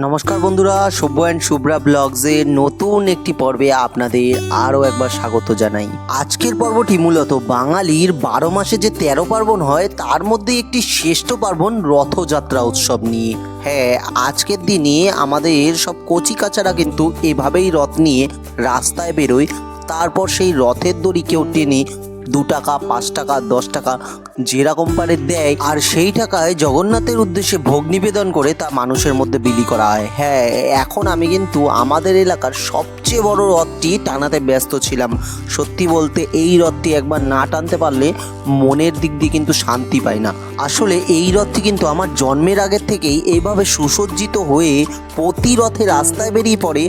নমস্কার বন্ধুরা, শুভ অ্যান্ড শুভ্রা ব্লগসের নতুন একটি পর্বে আপনাদের আরও একবার স্বাগত জানাই। আজকের পর্বটি মূলত বাঙালির 12 মাসে যে 13 পার্বণ হয় তার মধ্যে একটি শ্রেষ্ঠ পার্বণ রথযাত্রা উৎসব নিয়ে। হ্যাঁ, আজকের দিনে আমাদের সব কচিকাচারা কিন্তু এভাবেই রথ নিয়ে রাস্তায় বেরোয়। তারপর সেই রথের দড়ি কেউ টেনে 2 টাকা, 5 টাকা, 10 টাকা যেরকম পারে দেয়, আর সেই টাকায় জগন্নাথের উদ্দেশ্যে ভোগ নিবেদন করে তা মানুষের মধ্যে বিলি করা হয়। হ্যাঁ, এখন আমি কিন্তু আমাদের এলাকার সবচেয়ে বড় রথটি টানাতে ব্যস্ত ছিলাম। সত্যি বলতে এই রথটি একবার না টানতে পারলে মনের দিক দিয়ে কিন্তু শান্তি পাই না। আসলে এই রথটি কিন্তু আমার জন্মের আগের থেকেই এইভাবে সুসজ্জিত হয়ে প্রতি রথে রাস্তায় বেরিয়ে পড়ে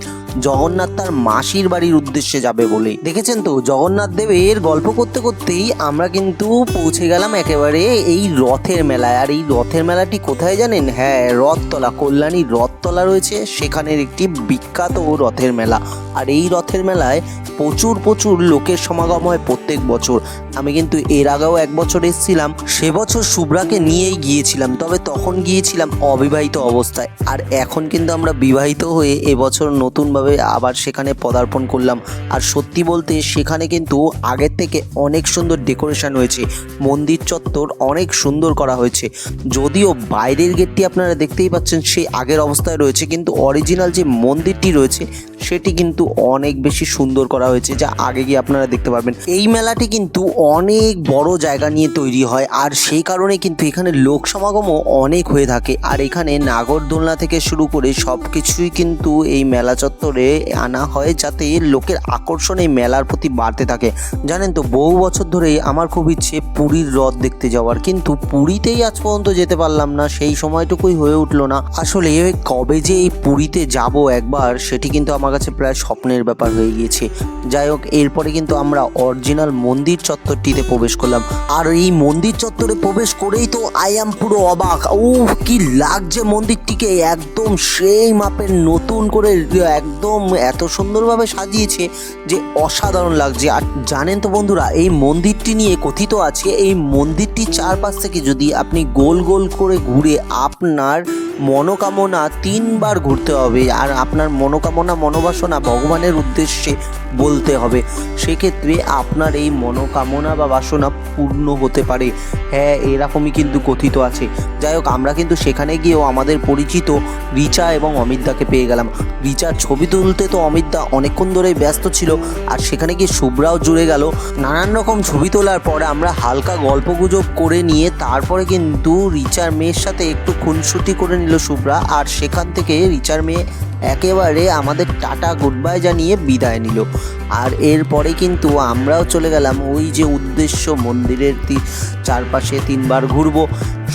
জগন্নাথ তার মাসির বাড়ির উদ্দেশ্যে যাবে বলে। দেখেছেন তো, জগন্নাথ দেবের গল্প করতে করতেই আমরা কিন্তু পৌঁছে গেলাম একেবারে এই রথের মেলায়। আর এই রথের মেলাটি কোথায় জানেন? হ্যাঁ, রথতলা, কল্যাণী রথতলা রয়েছে সেখানের একটি বিখ্যাত রথের মেলা। আর এই রথের মেলায় প্রচুর লোকের সমাগম হয় প্রত্যেক বছর। আমি কিন্তু এর আগেও এক বছর এসেছিলাম, সে বছর শুভ্রাকে নিয়েই গিয়েছিলাম, তবে তখন গিয়েছিলাম অবিবাহিত অবস্থায়। আর এখন কিন্তু আমরা বিবাহিত হয়ে এবছর নতুনভাবে আবার সেখানে পদার্পণ করলাম। আর সত্যি বলতে সেখানে কিন্তু আগের থেকে অনেক সুন্দর ডেকোরেশন হয়েছে, মন্দির চত্বর অনেক সুন্দর করা হয়েছে। যদিও বাইরের গেটটি আপনারা দেখতেই পাচ্ছেন সেই আগের অবস্থায় রয়েছে, কিন্তু অরিজিনাল যে মন্দিরটি রয়েছে সেটি কিন্তু অনেক বেশি সুন্দর করা হয়েছে, যা আগে গিয়ে আপনারা দেখতে পারবেন। এই মেলাটি কিন্তু অনেক বড় জায়গা নিয়ে তৈরি হয়, আর সেই কারণে কিন্তু এখানে লোক সমাগমও অনেক হয়ে থাকে। আর এখানে নাগরদোলনা থেকে শুরু করে সব কিছুই কিন্তু এই মেলা চত্বরে আনা হয়, যাতে লোকের আকর্ষণ এই মেলার প্রতি বাড়তে থাকে। জানেন তো, বহু বছর ধরেই আমার খুব ইচ্ছে পুরীর রথ দেখতে যাওয়ার, কিন্তু পুরীতেই আজ পর্যন্ত যেতে পারলাম না, সেই সময়টুকুই হয়ে উঠলো না। আসলে কবে যে এই পুরীতে যাব একবার, সেটি কিন্তু আমার কাছে প্রায় স্বপ্নের ব্যাপার হয়ে গিয়েছে। যাই হোক, এরপরে কিন্তু আমরা অরিজিনাল মন্দির চত্বরটিতে প্রবেশ করলাম। আর এই মন্দির চত্বরে প্রবেশ করেই তো আই এম পুরো অবাক। কি লাগছে মন্দিরটিকে, একদম সেই মাপের নতুন করে একদম এত সুন্দরভাবে সাজিয়েছে যে অসাধারণ লাগছে। আর জানেন তো বন্ধুরা, এই মন্দিরটি নিয়ে কথিত আছে এই মন্দিরটি চারপাশ থেকে যদি আপনি গোল গোল করে ঘুরে আপনার মনোকামনা 3 বার ঘুরতে হবে, আর আপনার মনোকামনা মনোবাসনা ভগবানের উদ্দেশ্যে বলতে হবে, সেক্ষেত্রে আপনার এই মনোকামনা বা বাসনা পূর্ণ হতে পারে। হ্যাঁ, এরকমই কিন্তু কথিত আছে। যাই হোক, আমরা কিন্তু সেখানে গিয়েও আমাদের পরিচিত রিচা এবং অমিতদাকে পেয়ে গেলাম। রিচার ছবি তুলতে তো অমিতদা অনেকক্ষণ ধরেই ব্যস্ত ছিল, আর সেখানে গিয়ে শুভ্রাও জুড়ে গেল। নানান রকম ছবি তোলার পরে আমরা হালকা গল্পগুজব করে নিয়ে তারপরে কিন্তু রিচার মেয়ের সাথে একটু খুনসুটি করে নিল শুভ্রা, আর সেখান থেকে রিচার মেয়ে একেবারে আমাদের টাটা গুড বাই জানিয়ে বিদায় নিল। আর এরপরে কিন্তু আমরাও চলে গেলাম ওই যে উদ্দেশ্য মন্দিরের চারপাশে 3 বার ঘুরবো।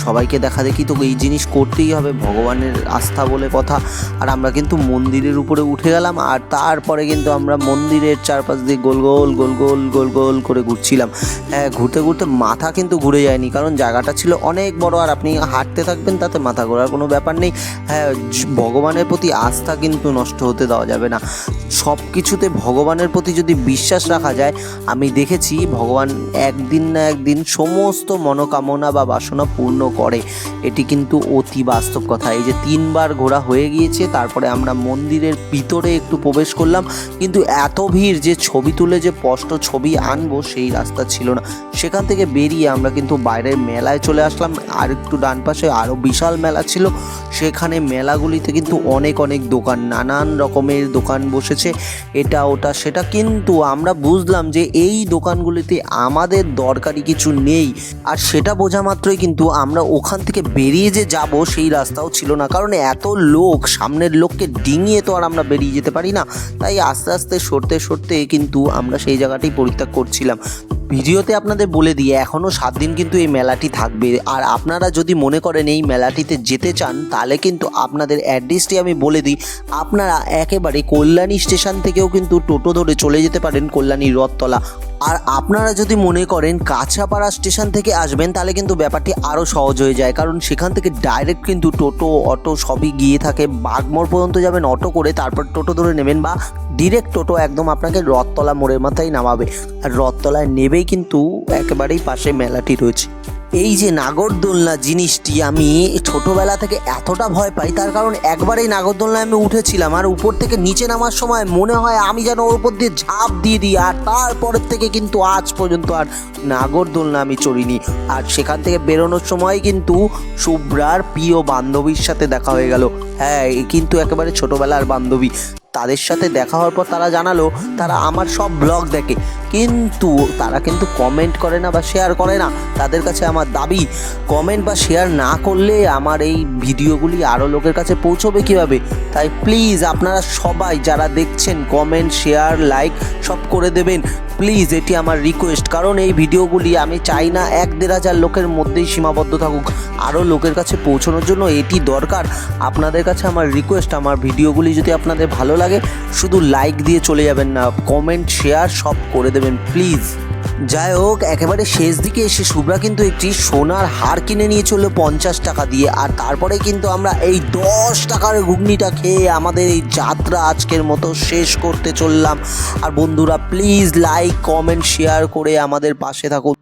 সবাইকে দেখা দেখি তো এই জিনিস করতেই হবে, ভগবানের আস্থা বলে কথা। আর আমরা কিন্তু মন্দিরের উপরে উঠে গেলাম, আর তারপরে কিন্তু আমরা মন্দিরের চারপাশ দিয়ে গোল গোল করে ঘুরছিলাম। হ্যাঁ, ঘুরতে ঘুরতে মাথা কিন্তু ঘুরে যায়নি, কারণ জায়গাটা ছিল অনেক বড়, আর আপনি হাঁটতে থাকবেন, তাতে মাথা ঘোরার কোনো ব্যাপার নেই। হ্যাঁ, ভগবানের প্রতি আস্থা কিন্তু নষ্ট হতে দেওয়া যাবে না। সব কিছুতে ভগবানের প্রতি যদি বিশ্বাস রাখা যায়, আমি দেখেছি ভগবান একদিন না একদিন সমস্ত মনোকামনা বা বাসনা পূর্ণ করে। এটি কিন্তু অতি বাস্তব কথা। এই যে 3 বার ঘোরা হয়ে গিয়েছে, তারপরে আমরা মন্দিরের ভিতরে একটু প্রবেশ করলাম, কিন্তু এত ভিড় যে ছবি তুলে যে স্পষ্ট ছবি আনবো সেই রাস্তা ছিল না। সেখান থেকে বেরিয়ে আমরা কিন্তু বাইরের মেলায় চলে আসলাম। আর একটু ডান পাশে আরও বিশাল মেলা ছিল, সেখানে মেলাগুলিতে কিন্তু অনেক দোকান, নানান রকমের দোকান বসেছে, এটা ওটা সেটা। কিন্তু আমরা বুঝলাম যে এই দোকানগুলিতে আমাদের দরকারি কিছু নেই, আর সেটা বোঝা মাত্রই কিন্তু আমরা ওখান থেকে বেরিয়ে যে যাব সেই রাস্তাও ছিল না, কারণ এত লোক, সামনের লোককে ডিঙিয়ে তো আর আমরা বেরিয়ে যেতে পারি না। তাই আস্তে আস্তে সরতে কিন্তু আমরা সেই জায়গাটাই পরিত্যাগ করছিলাম। ভিডিওতে আপনাদের বলে দিয়ে এখনও 7 দিন কিন্তু এই মেলাটি থাকবে। আর আপনারা যদি মনে করেন এই মেলাটিতে যেতে চান, তাহলে কিন্তু আপনাদের অ্যাড্রেসটি আমি বলে দিই। আপনারা একেবারে কল্যাণী স্টেশন থেকেও কিন্তু টোটো ধরে চলে যেতে পারেন কল্যাণী রথতলা। আর আপনারা যদি মনে করেন কাছাপাড়া স্টেশন থেকে আসবেন, তাহলে কিন্তু ব্যাপারটি আরও সহজ হয়ে যায়, কারণ সেখান থেকে ডাইরেক্ট কিন্তু টোটো অটো সবই গিয়ে থাকে। বাগমোড় পর্যন্ত যাবেন অটো করে, তারপর টোটো ধরে নেবেন, বা ডিরেক্ট টোটো একদম আপনাকে রথতলা মোড়ের মাথায় নামাবে। আর রথতলায় নেবেই কিন্তু একেবারেই পাশে মেলাটি রয়েছে। এই যে নাগরদোলনা জিনিসটি আমি ছোটবেলা থেকে এতটা ভয় পাই, তার কারণ একবার এই নাগরদোলনায় আমি উঠেছিলাম আর উপর থেকে নিচে নামার সময় মনে হয় আমি যেন ওর উপর দিয়ে ঝাঁপ দিয়ে দিই। আর তারপরের থেকে কিন্তু আজ পর্যন্ত আর নাগরদোলনা আমি চড়িনি। আর সেখান থেকে বেরোনোর সময় কিন্তু শুভ্রার প্রিয় বান্ধবীর সাথে দেখা হয়ে গেল। হ্যাঁ, এ কিন্তু একেবারে ছোটবেলার বান্ধবী। তাদের সাথে দেখা হওয়ার পর তারা জানালো তারা আমার সব ব্লগ দেখে, কিন্তু তারা কিন্তু কমেন্ট করে না বা শেয়ার করে না। তাদের কাছে আমার দাবি, কমেন্ট বা শেয়ার না করলে আমার এই ভিডিওগুলি আরও লোকের কাছে পৌঁছবে কীভাবে? তাই প্লিজ আপনারা সবাই যারা দেখছেন কমেন্ট, শেয়ার, লাইক সব করে দেবেন প্লিজ, এটি আমার রিকোয়েস্ট। কারণ এই ভিডিওগুলি আমি চাই না 1-1,500 লোকের মধ্যেই সীমাবদ্ধ থাকুক, আরও লোকের কাছে পৌঁছানোর জন্য এটি দরকার। আপনাদের কাছে আমার রিকোয়েস্ট, আমার ভিডিওগুলি যদি আপনাদের ভালো লাগে শুধু লাইক দিয়ে চলে যাবেন না, কমেন্ট শেয়ার সব করে দেবেন প্লিজ। যাই হোক, একেবারে শেষ দিকে এসে শুভ্রা কিন্তু একটি সোনার হার কিনে নিয়ে চললো 50 টাকা দিয়ে। আর তারপরে কিন্তু আমরা এই 10 টাকার ঘুগনিটা খেয়ে আমাদের এই যাত্রা আজকের মতো শেষ করতে চললাম। আর বন্ধুরা প্লিজ লাইক, কমেন্ট, শেয়ার করে আমাদের পাশে থাকুন।